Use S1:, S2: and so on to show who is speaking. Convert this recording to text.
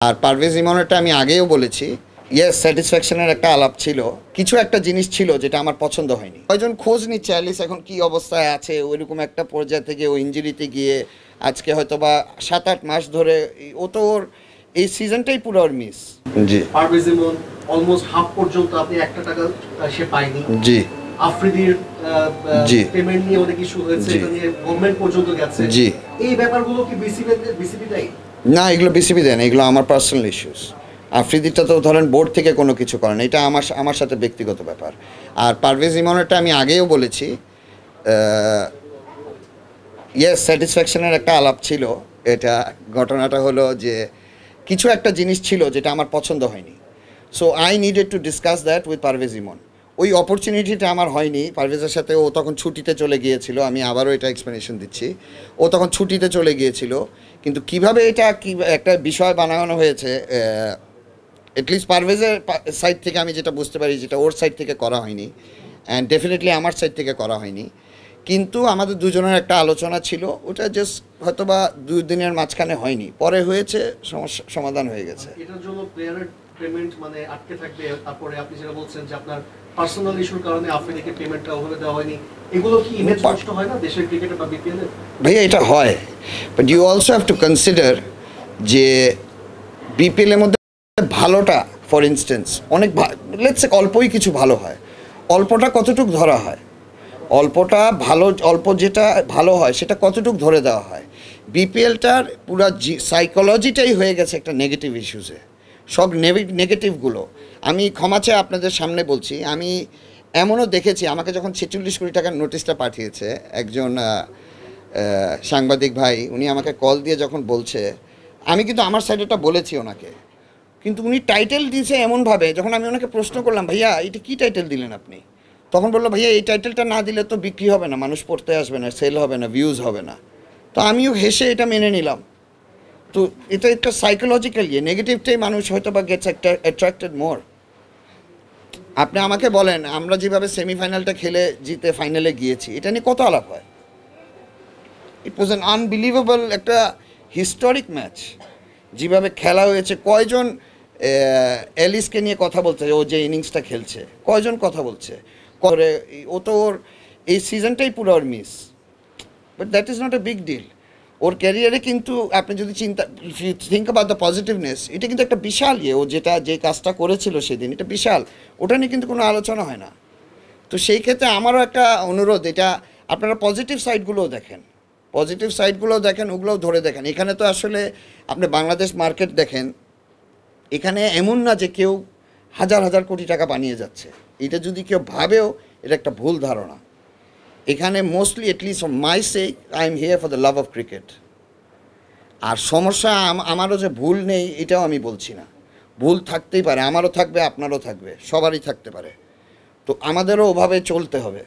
S1: আর পারভেজ ইমনেরটা আমি আগেও বলেছি, ইয়েস স্যাটিসফ্যাকশনের একটা আলাপ ছিল, কিছু একটা জিনিস ছিল যেটা আমার পছন্দ হয়নি। কয়জন খোঁজ নিচ্ছে অ্যালিস এখন কি অবস্থায় আছে, ওইরকম একটা পর্যায়ে থেকে ও ইঞ্জুরিতে গিয়ে আজকে হয়তো বা 7-8 মাস ধরে ও তো ওর এই সিজনটাই পুরো ওর মিস। জি
S2: পারভেজ ইমন অলমোস্ট হাফ পর্যন্ত আপনি একটা টাকা সে পায়নি।
S1: জি
S2: আফ্রিদির
S1: জি
S2: পেমেন্ট নিয়ে অনেক ইস্যু হয়েছে, এটা নিয়ে গভর্নমেন্ট পর্যন্ত গেছে।
S1: জি
S2: এই ব্যাপারগুলো কি বিসিবি দেয়?
S1: না, এগুলো বিসিবি দেয় না, এগুলো আমার পার্সোনাল ইস্যুস। আফ্রিদিটা তো ধরেন বোর্ড থেকে কোনো কিছু করে না, এটা আমার সাথে ব্যক্তিগত ব্যাপার। আর পারভেজ ইমনেরটা আমি আগেও বলেছি, ইয়েস স্যাটিসফ্যাকশনের একটা আলাপ ছিল। এটা ঘটনাটা হলো যে কিছু একটা জিনিস ছিল যেটা আমার পছন্দ হয়নি, so I needed to discuss that with Parvez Emon. ওই অপরচুনিটিটা আমার হয়নি পারভেজের সাথে। ও তখন ছুটিতে চলে গিয়েছিল, আমি আবারও এটা এক্সপ্লেনেশন দিচ্ছি। ও তখন ছুটিতে চলে গিয়েছিল, কিন্তু কিভাবে এটা কি একটা বিষয় বানানো হয়েছে, অ্যাটলিস্ট পারভেজের সাইড থেকে আমি যেটা বুঝতে পারি, যেটা ওর সাইড থেকে করা হয়নি, অ্যান্ড ডেফিনেটলি আমার সাইড থেকে করা হয়নি। কিন্তু আমাদের দুজনের একটা আলোচনা ছিল, ওটা জাস্ট হয়তো বা 2 দিনের মাঝখানে হয়নি, পরে হয়েছে, সমস্যা সমাধান হয়ে গেছে।
S2: এটার জন্য প্লেয়ারের পেমেন্ট মানে আটকে থাকবে, তারপরে আপনি যেটা বলছেন যে আপনার পার্সোনাল ইস্যুর কারণে আফ্রিদিকে পেমেন্টটা ওভাবে দেওয়া হয়নি, এগুলো কি ইমেজ নষ্ট হয় না দেশের ক্রিকেটে বা বিপিএল এ?
S1: ভাইয়া এটা হয়, but you also have to consider যে বিপিএলের মধ্যে ভালোটা, ফর ইনস্টেন্স অনেক লেটস সে অল্পই কিছু ভালো হয়, অল্পটা কতটুকু ধরা হয়, অল্পটা ভালো, অল্প যেটা ভালো হয় সেটা কতটুকু ধরে দেওয়া হয়। বিপিএলটার পুরো সাইকোলজিটাই হয়ে গেছে একটা নেগেটিভ ইস্যুসে, সব নেগেটিভগুলো আমি ক্ষমা চেয়ে আপনাদের সামনে বলছি। আমি এমনও দেখেছি, আমাকে যখন 46 কোটি টাকার নোটিশটা পাঠিয়েছে একজন সাংবাদিক ভাই, উনি আমাকে কল দিয়ে যখন বলছে, আমি কিন্তু আমার সাইডেটা বলেছি ওনাকে, কিন্তু উনি টাইটেল দিয়েছে এমনভাবে, যখন আমি ওনাকে প্রশ্ন করলাম ভাইয়া এটা কী টাইটেল দিলেন আপনি, তখন বললো ভাইয়া এই টাইটেলটা না দিলে তো বিক্রি হবে না, মানুষ পড়তে আসবে না, সেল হবে না, ভিউজ হবে না। তো আমিও হেসে এটা মেনে নিলাম। তো এটা একটা সাইকোলজিক্যাল নেগেটিভটাই মানুষ হয়তো বা গেটস একটা অ্যাট্রাক্টেড মোর। আপনি আমাকে বলেন, আমরা যেভাবে সেমিফাইনালটা খেলে জিতে ফাইনালে গিয়েছি, এটা নিয়ে কত আলাপ হয়। ইট ওয়াজ অ্যান আনবিলিভেবল একটা হিস্টোরিক ম্যাচ, যেভাবে খেলা হয়েছে। কয়জন অ্যালিসকে নিয়ে কথা বলছে, ও যে ইনিংসটা খেলছে, কয়জন কথা বলছে করে, ও তো ওর এই সিজনটাই পুরো ওর miss, but that is not a big deal ওর ক্যারিয়ারে। কিন্তু আপনি যদি if you think about the positiveness, এটা কিন্তু একটা বিশাল ও যে কাজটা করেছিল সেদিন, এটা বিশাল, ওটা নিয়ে কিন্তু কোনো আলোচনা হয় না। তো সেই ক্ষেত্রে আমারও একটা অনুরোধ, এটা আপনারা পজিটিভ সাইডগুলোও দেখেন, ওগুলোও ধরে দেখেন। এখানে তো আসলে আপনি বাংলাদেশ মার্কেট দেখেন, এখানে এমন না যে কেউ হাজার হাজার কোটি টাকা বানিয়ে যাচ্ছে, এটা যদি কেউ ভাবেও এটা একটা ভুল ধারণা। এখানে mostly, at least for my sake, I am here for the love of cricket. আর সমস্যা আমারও যে ভুল নেই এটাও আমি বলছি না, ভুল থাকতেই পারে, আমারও থাকবে, আপনারও থাকবে, সবারই থাকতে পারে। তো আমাদেরও ওভাবে চলতে হবে।